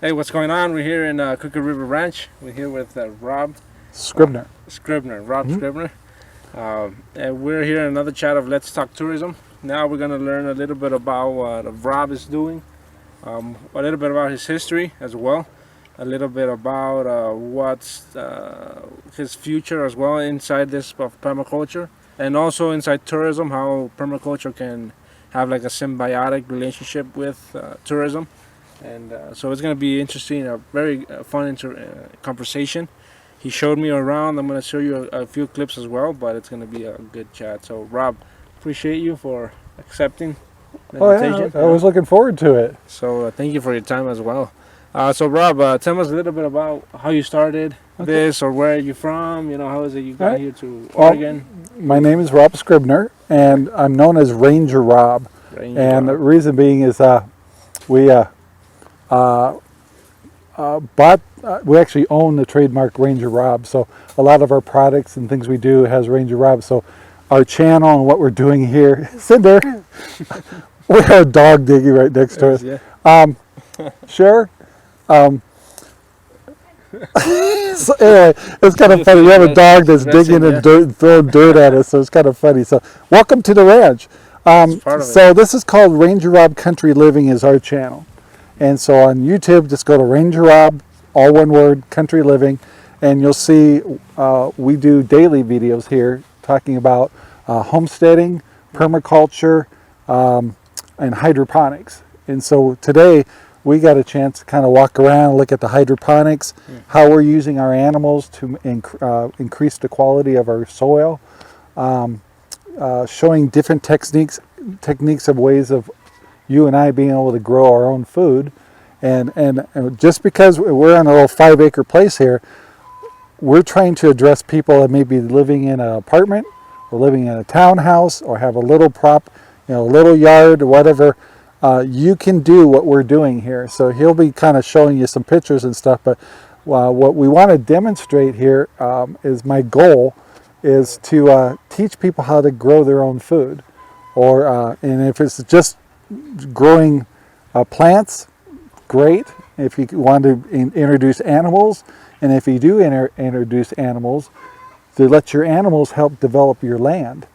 Hey, what's going on? We're here in Cooker River Ranch. We're here with Rob Scribner. Rob Mhm. Scribner. And we're here in another chat of Let's Talk Tourism. Now we're going to learn a little bit about what Rob is doing, a little bit about his history as well, a little bit about what's his future as well inside this of permaculture, and also inside tourism, how permaculture can have like a symbiotic relationship with tourism. And so it's going to be interesting, a very fun conversation. He showed me around. I'm going to show you a few clips as well, but it's going to be a good chat. So, Rob, appreciate you for accepting the Oh yeah, invitation. I was looking forward to it. So, thank you for your time as well. So, Rob, tell us a little bit about how you started Okay. this, or where are you from? You know, how is it you got Right. here to Well, Oregon? my name is Rob Scribner, and I'm known as Ranger Rob. Ranger And the Rob. reason being is we bought, we actually own the trademark Ranger Rob. So a lot of our products and things we do has Ranger Rob. So our channel and what we're doing here, Cinder, we have a dog digging right next to us. Yeah. Sure. So anyway, it's kind of funny. We have a dog that's digging in dirt and throwing dirt at us, so it's kind of funny. So welcome to the ranch. It's part of So this is called Ranger Rob Country Living is our channel. And so on YouTube, just go to Ranger Rob, all one word, Country Living, and you'll see we do daily videos here talking about homesteading, permaculture, and hydroponics. And so today we got a chance to kind of walk around and look at the hydroponics, how we're using our animals to increase the quality of our soil, showing different techniques of ways of you and I being able to grow our own food. And just because we're on a little 5-acre place here, we're trying to address people that may be living in an apartment or living in a townhouse or have a little little yard or whatever. You can do what we're doing here. So he'll be kind of showing you some pictures and stuff, but what we want to demonstrate here is my goal is to teach people how to grow their own food. And if it's just growing plants, great. If you want to introduce animals, and if you do introduce animals, to let your animals help develop your land.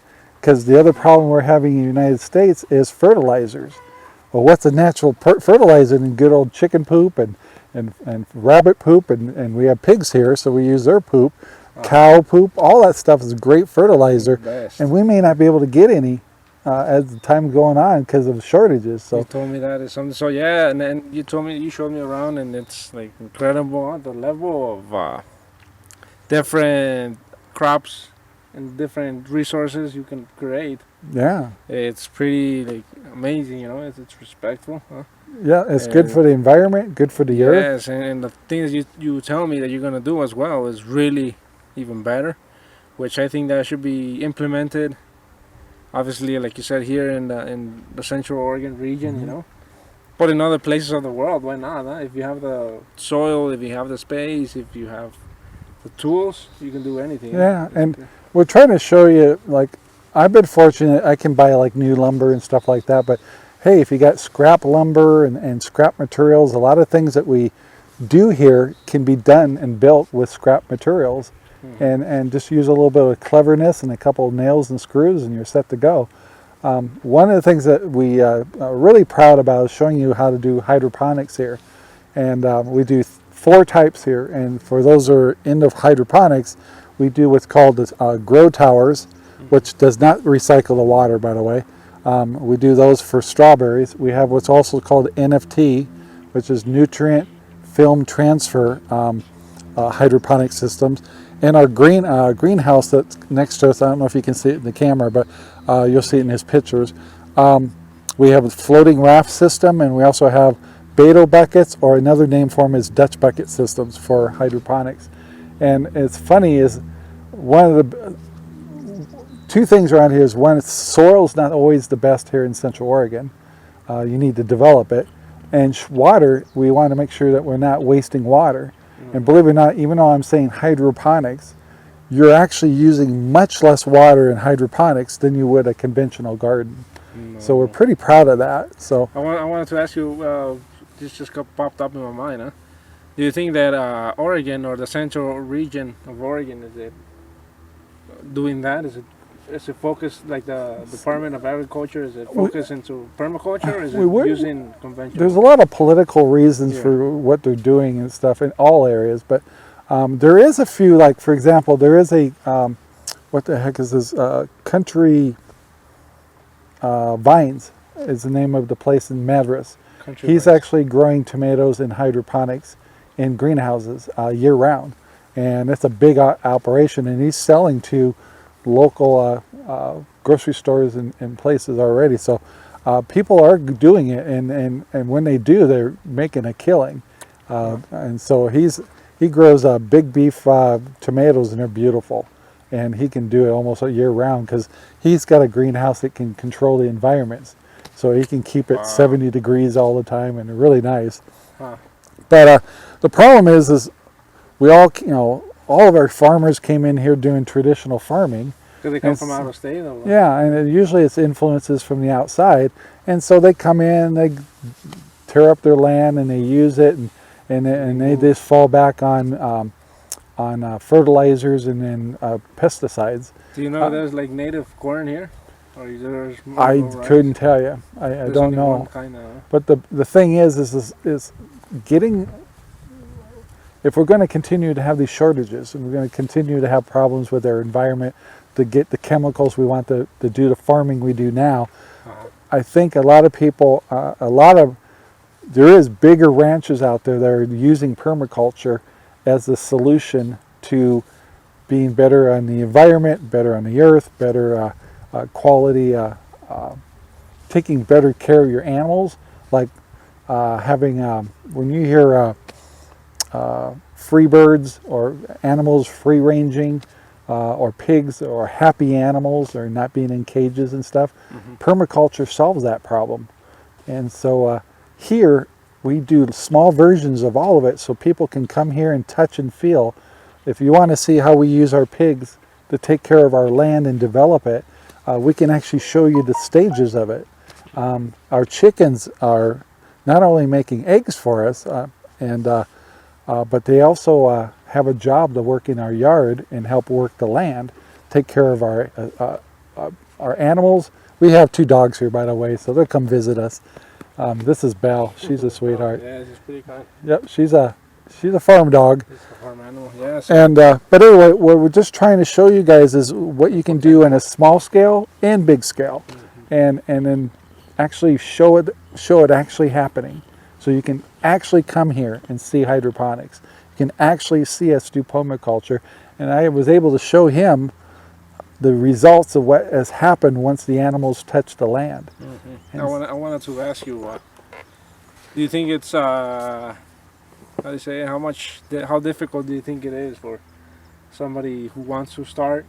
Because the other problem we're having in the United States is fertilizers. Well, what's a natural fertilizer in good old chicken poop and rabbit poop, and we have pigs here, so we use their poop, cow poop, all that stuff is great fertilizer, and we may not be able to get any as the time going on because of shortages. So you told me that is something. So yeah, and then you showed me around, and it's like incredible the level of different crops and different resources you can create. yeah, It's pretty like amazing, you know. It's respectful. Huh? yeah, it's good for the environment, good for the earth. Yes, and the things you tell me that you're gonna do as well is really even better, which I think that should be implemented. Obviously, like you said, here in the Central Oregon region, you know, but in other places of the world, why not? Huh? If you have the soil, if you have the space, if you have the tools, you can do anything. Yeah, and we're trying to show you, like, I've been fortunate, I can buy like new lumber and stuff like that, but hey, if you got scrap lumber and scrap materials, a lot of things that we do here can be done and built with scrap materials. And just use a little bit of cleverness and a couple of nails and screws and you're set to go. One of the things that we are really proud about is showing you how to do hydroponics here. And we do 4 types here, and for those who are into hydroponics, we do what's called grow towers, which does not recycle the water, by the way. We do those for strawberries. We have what's also called NFT, which is nutrient film transfer hydroponic systems. And our greenhouse that's next to us, I don't know if you can see it in the camera, but you'll see it in his pictures. We have a floating raft system, and we also have Beto buckets, or another name for them is Dutch bucket systems for hydroponics. And it's funny is one of the 2 things around here is, one, soil's not always the best here in Central Oregon. You need to develop it. And water, we want to make sure that we're not wasting water. And believe it or not, even though I'm saying hydroponics, you're actually using much less water in hydroponics than you would a conventional garden. So we're pretty proud of that. So I wanted to ask you, this just popped up in my mind, huh? Do you think that Oregon or the central region of Oregon is it doing that? Is it focused like the Department of Agriculture? Is it focused into permaculture? Or is it using conventional? There's a lot of political reasons Yeah. for what they're doing and stuff in all areas, but there is a few. Like for example, there is a what the heck is this? Country Vines is the name of the place in Madras. He's actually growing tomatoes in hydroponics in greenhouses year round, and it's a big operation, and he's selling to local grocery stores and places already. So people are doing it, and when they do, they're making a killing. And so he grows big beef tomatoes, and they're beautiful, and he can do it almost a year round because he's got a greenhouse that can control the environments. So he can keep it 70 degrees all the time, and they're really nice. Huh. But the problem is we all, all of our farmers came in here doing traditional farming. Do they come from out of state? Or what? Yeah, and usually it's influences from the outside. And so they come in, they tear up their land, and they use it, and they just fall back on fertilizers and then pesticides. Do you know there's like native corn here? Or there's I couldn't tell you. I don't know. But the thing is getting, if we're going to continue to have these shortages and we're going to continue to have problems with our environment to get the chemicals we want to do the farming we do now, I think a lot of people, there is bigger ranches out there that are using permaculture as the solution to being better on the environment, better on the earth, better quality, taking better care of your animals, like having, when you hear free birds or animals free ranging, or pigs or happy animals or not being in cages and stuff, permaculture solves that problem. And so here we do small versions of all of it so people can come here and touch and feel. If you want to see how we use our pigs to take care of our land and develop it, we can actually show you the stages of it. Our chickens are not only making eggs for us, but they also have a job to work in our yard and help work the land, take care of our animals. We have 2 dogs here, by the way, so they'll come visit us. This is Belle. She's a sweetheart. Yeah, she's pretty kind. Yep, she's a farm dog. She's a farm animal, yes. And but anyway, what we're just trying to show you guys is what you can do in a small scale and big scale, and then actually show it actually happening. So you can actually come here and see hydroponics. You can actually see us do permaculture, and I was able to show him the results of what has happened once the animals touch the land. I wanted to ask you, do you think it's how do you say, how difficult do you think it is for somebody who wants to start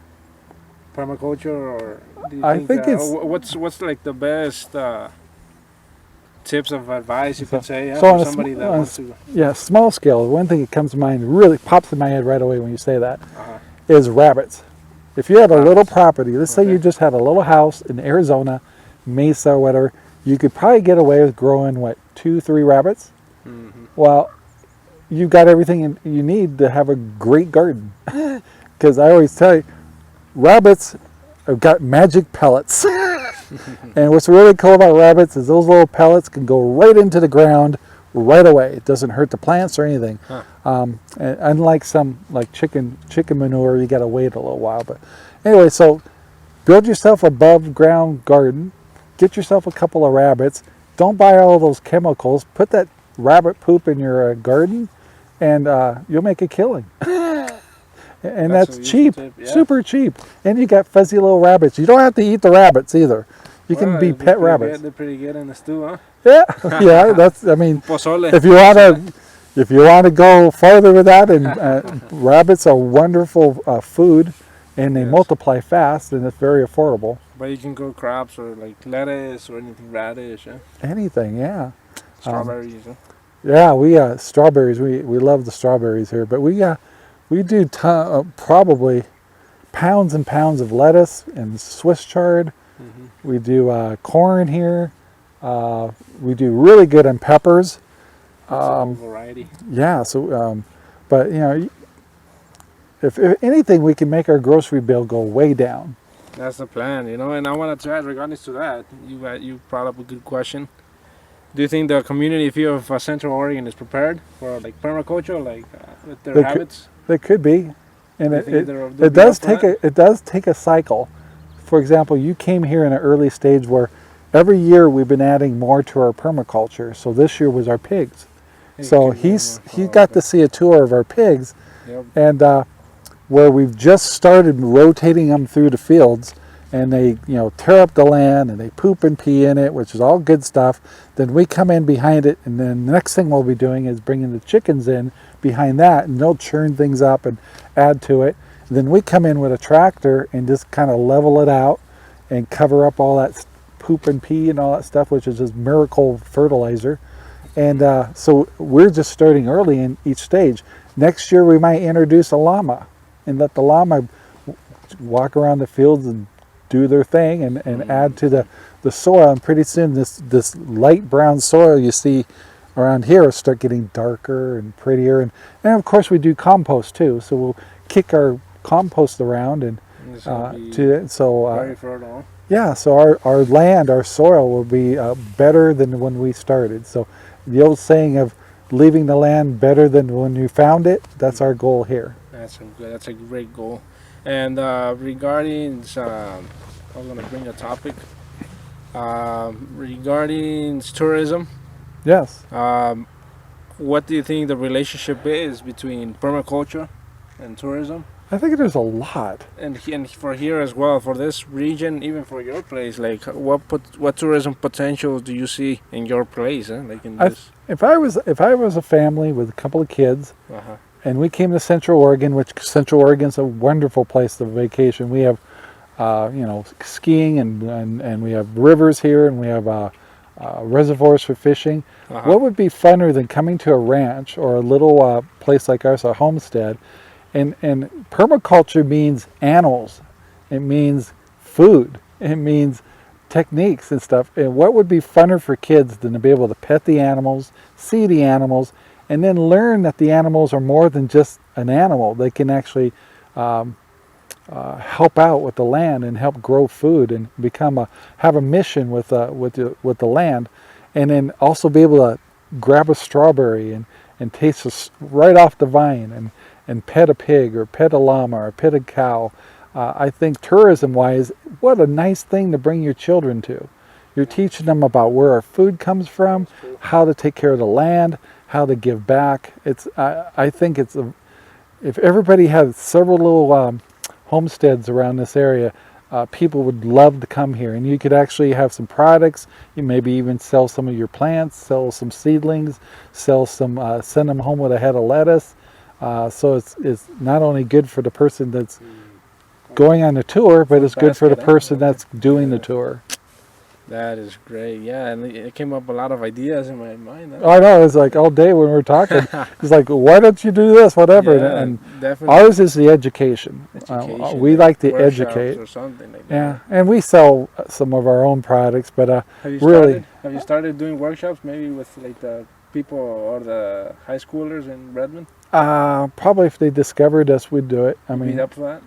permaculture, or do you think it's what's like the best tips of advice you could say for somebody that wants to? Yeah, small scale. One thing that comes to mind, really pops in my head right away when you say that, is rabbits. If you have a little property, let's say you just had a little house in Arizona, Mesa or whatever, you could probably get away with growing, 2-3 rabbits? Well, you've got everything you need to have a great garden. Because I always tell you, rabbits have got magic pellets. And what's really cool about rabbits is those little pellets can go right into the ground right away. It doesn't hurt the plants or anything. And unlike some chicken manure, you got to wait a little while. But anyway, so build yourself above ground garden. Get yourself a couple of rabbits. Don't buy all those chemicals. Put that rabbit poop in your garden, and you'll make a killing. And that's cheap, super cheap. And you got fuzzy little rabbits. You don't have to eat the rabbits either. You can be pet rabbits. They're pretty good in the stew, huh? Yeah, yeah. That's. I mean, Pozole. if you want to go farther with that, and rabbits are wonderful food, and they multiply fast, and it's very affordable. But you can grow crops or like lettuce or anything, radish, yeah. Anything, yeah. Strawberries. Yeah, we strawberries. We love the strawberries here, but we do probably pounds and pounds of lettuce and Swiss chard. We do corn here. We do really good on peppers. It's a whole variety. Yeah, so, but you know, if anything, we can make our grocery bill go way down. That's the plan, you know. And I wanted to add, regardless to that, you brought up a good question. Do you think the community feel of Central Oregon is prepared for like permaculture, like with their habits? They could be, and They'll it be does up for it does take a cycle. For example, you came here in an early stage where every year we've been adding more to our permaculture. So this year was our pigs. So he got to see a tour of our pigs, Yep. and where we've just started rotating them through the fields, and they tear up the land and they poop and pee in it, which is all good stuff. Then we come in behind it, and then the next thing we'll be doing is bringing the chickens in behind that, and they'll churn things up and add to it. And then we come in with a tractor and just kind of level it out and cover up all that poop and pee and all that stuff, which is just miracle fertilizer. And so we're just starting early in each stage. Next year we might introduce a llama and let the llama walk around the fields and do their thing and add to the soil. And pretty soon this light brown soil you see around here will start getting darker and prettier. And of course we do compost too. So we'll kick our compost around and very fertile. Yeah, so our land, our soil will be better than when we started. So the old saying of leaving the land better than when you found it, that's our goal here. That's a great goal. And regarding, I'm going to bring a topic regarding tourism. Yes. What do you think the relationship is between permaculture and tourism? I think there's a lot. And for here as well, for this region, even for your place, like what tourism potential do you see in your place? Like in this? If I was a family with a couple of kids, and we came to Central Oregon, which Central Oregon's a wonderful place to vacation. We have, skiing and we have rivers here, and we have reservoirs for fishing. What would be funner than coming to a ranch or a little place like ours, a homestead? And permaculture means animals. It means food. It means techniques and stuff. And what would be funner for kids than to be able to pet the animals, see the animals, and then learn that the animals are more than just an animal. They can actually help out with the land and help grow food and have a mission with the land, and then also be able to grab a strawberry and taste it right off the vine and pet a pig or pet a llama or pet a cow. I think tourism-wise, what a nice thing to bring your children to. You're teaching them about where our food comes from, how to take care of the land, how to give back. I think if everybody had several little homesteads around this area, people would love to come here, and you could actually have some products. You maybe even sell some of your plants, sell some seedlings, send them home with a head of lettuce. So it's not only good for the person that's going on the tour, but it's good for the person that's doing the tour. That is great, yeah, and it came up a lot of ideas in my mind. I know, it's like all day when we're talking, it's like, why don't you do this, whatever, Yeah, and definitely. ours is the education. We like to workshops educate. or something like Yeah, that. and we sell some of our own products, but Have you started doing workshops maybe with like the people or the high schoolers in Redmond? Probably if they discovered us, we'd do it. I You'd mean, be up for that?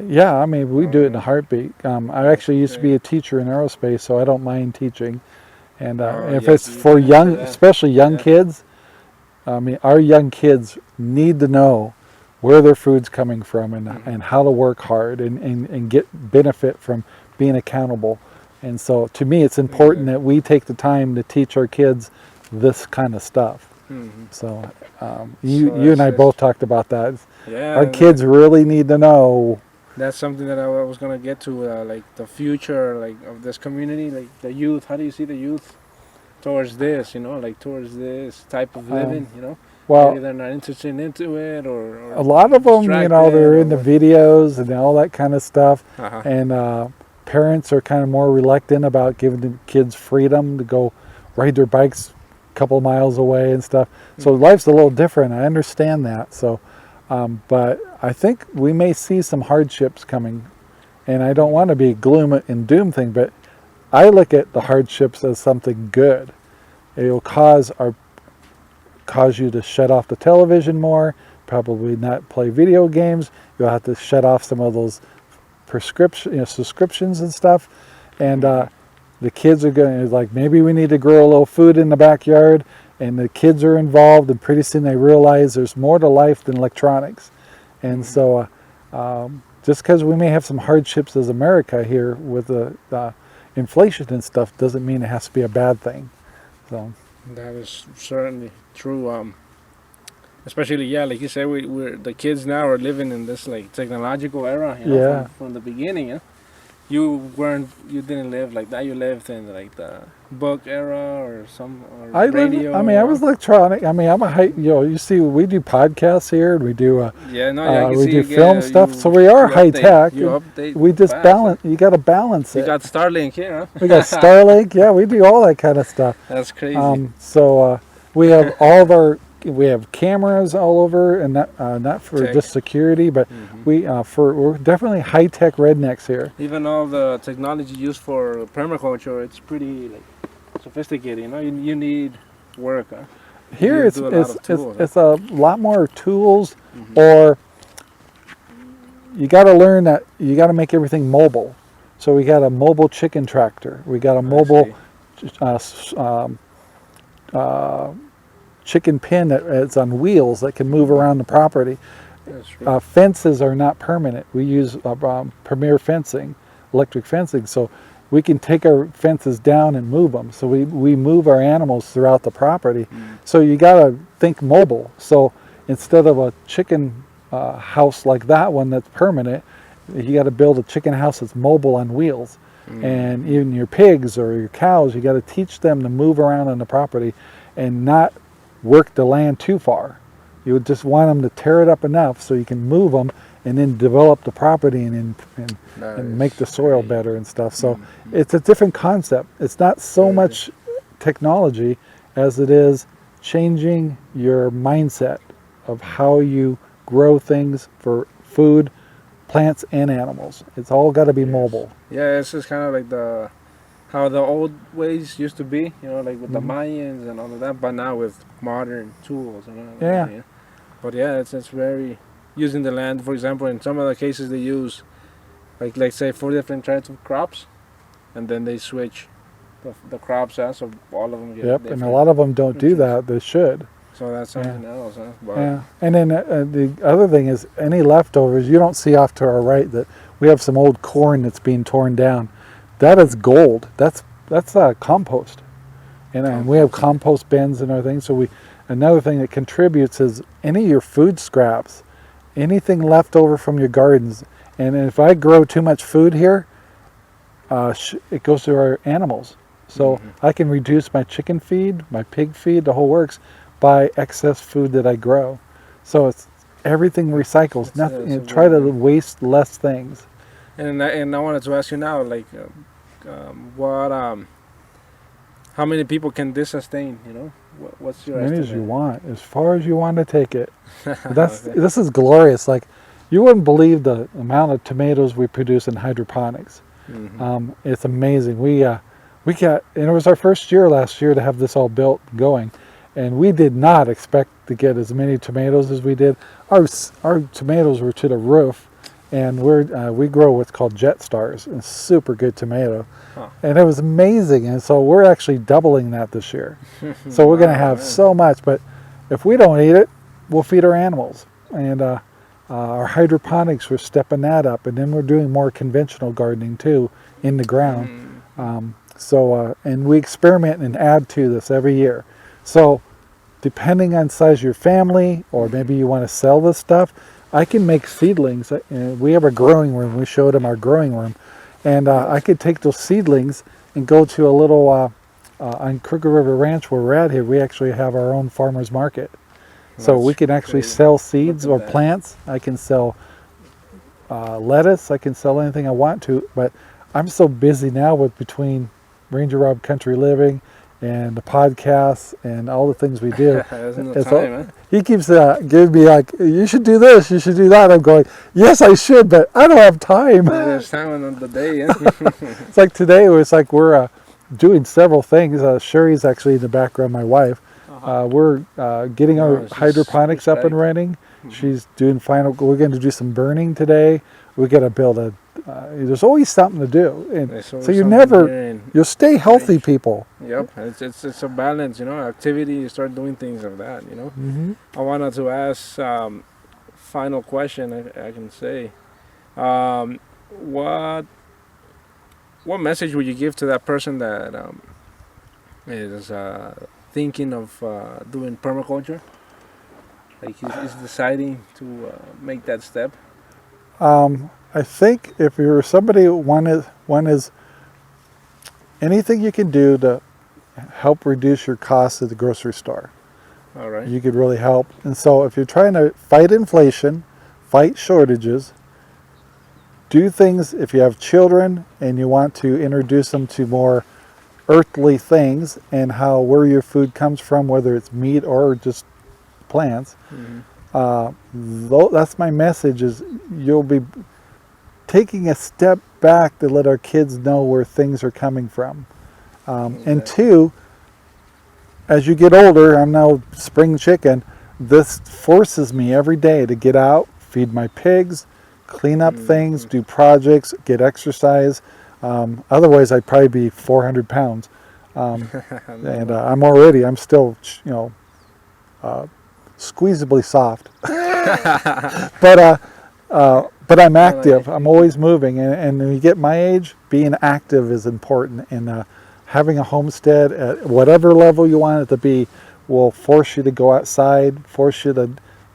yeah, I mean, we do it in a heartbeat. I actually used to be a teacher in aerospace, so I don't mind teaching. And if yes, it's you for can young, answer that. especially young Yeah. kids, I mean, our young kids need to know where their food's coming from and how to work hard and get benefit from being accountable. And so to me, it's important that we take the time to teach our kids this kind of stuff. So you and I both talked about that. Yeah, Our kids really need to know. That's something that I was gonna get to, like the future, like of this community, like the youth. How do you see the youth towards this? Like towards this type of living. Well, maybe they're not interested into it, or a lot of them, distracted, they're in the or videos and all that kind of stuff. Uh-huh. And parents are kind of more reluctant about giving the kids freedom to go ride their bikes a couple miles away and stuff. So life's a little different. I understand that. So. But I think we may see some hardships coming, and I don't want to be gloom and doom thing, but I look at the hardships as something good. It will cause cause you to shut off the television more, probably not play video games. You'll have to shut off some of those subscriptions and stuff. And the kids are going to, like, maybe we need to grow a little food in the backyard, and the kids are involved, and pretty soon they realize there's more to life than electronics. And so just because we may have some hardships as America here with the inflation and stuff doesn't mean it has to be a bad thing. So that is certainly true. Especially, yeah, like you said, we're the kids now are living in this like technological era. You know, from the beginning. Yeah? You didn't live like that. You lived in like the book era or radio. I was electronic. I mean, I'm you see, we do podcasts here, and we do we do film stuff. So we are high tech. We just balance. You got to balance it. You got Starlink here, huh? We got Starlink. Yeah, we do all that kind of stuff. That's crazy. So we have all of our. We have cameras all over, and not for just security, but we're definitely high tech rednecks here. Even all the technology used for permaculture, it's pretty like sophisticated. You know, you need work. Huh? Here it's a lot more tools, or you got to learn that you got to make everything mobile. So we got a mobile chicken tractor. We got a mobile chicken pen that's on wheels that can move around the property. Fences are not permanent. We use Premier fencing, electric fencing, so we can take our fences down and move them. So we move our animals throughout the property. So you got to think mobile. So instead of a chicken house like that one that's permanent, you got to build a chicken house that's mobile on wheels. And even your pigs or your cows, you got to teach them to move around on the property and not work the land too far. You would just want them to tear it up enough so you can move them and then develop the property and make the soil better and stuff. So it's a different concept. It's not so much technology as it is changing your mindset of how you grow things for food, plants, and animals. It's all got to be mobile. Yeah, it's just kind of like how the old ways used to be, you know, like with the Mayans and all of that, but now with modern tools. You know, yeah. But yeah, it's very using the land. For example, in some of the cases they use, like say 4 different types of crops, and then they switch the crops out, so all of them get different. And a lot of them don't do that. They should. So that's something else, huh? But and then the other thing is any leftovers. You don't see off to our right that we have some old corn that's being torn down. That is gold. That's compost, and we have compost bins and everything. So another thing that contributes is any of your food scraps, anything left over from your gardens. And if I grow too much food here, it goes to our animals. So I can reduce my chicken feed, my pig feed, the whole works, by excess food that I grow. So it's everything recycles. Nothing. Try to waste less things. And I wanted to ask you now, like, how many people can this sustain? You know, what's your estimate? As many as you want, as far as you want to take it. This is glorious. Like, you wouldn't believe the amount of tomatoes we produce in hydroponics. It's amazing. We got, and it was our first year last year to have this all built and going, and we did not expect to get as many tomatoes as we did. Our tomatoes were to the roof. And we grow what's called Jet Stars, a super good tomato, and it was amazing. And so we're actually doubling that this year. So we're going to have so much. But if we don't eat it, we'll feed our animals. And our hydroponics, we're stepping that up, and then we're doing more conventional gardening too in the ground. And we experiment and add to this every year. So depending on size of your family, or maybe you want to sell this stuff, I can make seedlings. We have a growing room. We showed them our growing room. And I could take those seedlings and go to a little, on Crooked River Ranch where we're at here, we actually have our own farmer's market. So we can actually sell seeds or plants. I can sell lettuce. I can sell anything I want to. But I'm so busy now between Ranger Rob Country Living and the podcasts and all the things we do. He keeps giving me like, you should do this, you should do that. I'm going, yes, I should, but I don't have time. There's time on the day. Yeah? It's like today, it was like we're doing several things. Sherry's actually in the background, my wife, We're getting No, our it's just hydroponics up and exciting. running. She's doing final. We're going to do some burning today. We got to build a. There's always something to do, and There's so always you something never. here and- You'll stay healthy, Range. people. Yep, it's a balance, you know. Activity, you start doing things of that, you know. Mm-hmm. I wanted to ask final question. I can say, what message would you give to that person that is thinking of doing permaculture? Like he's deciding to make that step. I think if you're somebody, one is anything you can do to help reduce your costs at the grocery store. All right. You could really help. And so if you're trying to fight inflation, fight shortages, do things, if you have children and you want to introduce them to more earthly things and where your food comes from, whether it's meat or just plants, that's my message, is you'll be taking a step back to let our kids know where things are coming from. And two, as you get older, I'm now spring chicken, this forces me every day to get out, feed my pigs, clean up things, do projects, get exercise. Otherwise I'd probably be 400 pounds. And I'm still, squeezably soft. But I'm active. I'm always moving. And when you get my age, being active is important. And having a homestead at whatever level you want it to be will force you to go outside,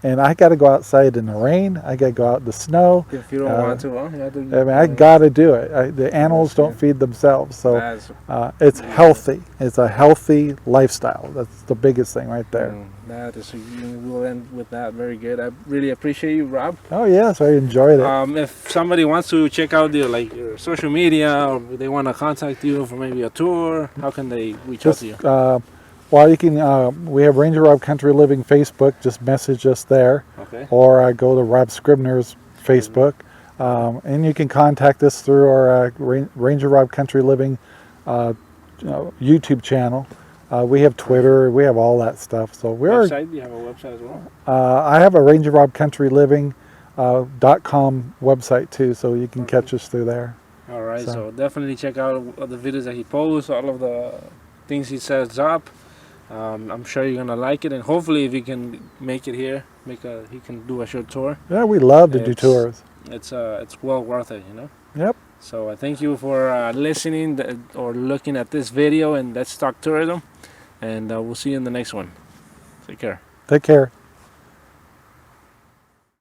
and I got to go outside in the rain. I got to go out in the snow. If you don't want to, well, you have to. I mean, I got to do it. The animals don't feed themselves, so it's healthy. It's a healthy lifestyle. That's the biggest thing right there. That is, we'll end with that. Very good. I really appreciate you, Rob. Oh yes, I enjoyed it. If somebody wants to check out your social media, or they want to contact you for maybe a tour, how can they reach out to you? Well, you can. We have Ranger Rob Country Living Facebook. Just message us there, Okay. or go to Rob Scribner's Facebook, and you can contact us through our Ranger Rob Country Living YouTube channel. We have Twitter. We have all that stuff. So we're. Website? You have a website as well? I have a Ranger Rob Country Living .com website too, so you can catch us through there. All right. So definitely check out the videos that he posts, all of the things he sets up. I'm sure you're gonna like it, and hopefully, if you can make it here, he can do a short tour. Yeah, we love to do tours. It's well worth it, you know. Yep. So I thank you for listening or looking at this video, and Let's Talk Tourism, and we'll see you in the next one. Take care. Take care.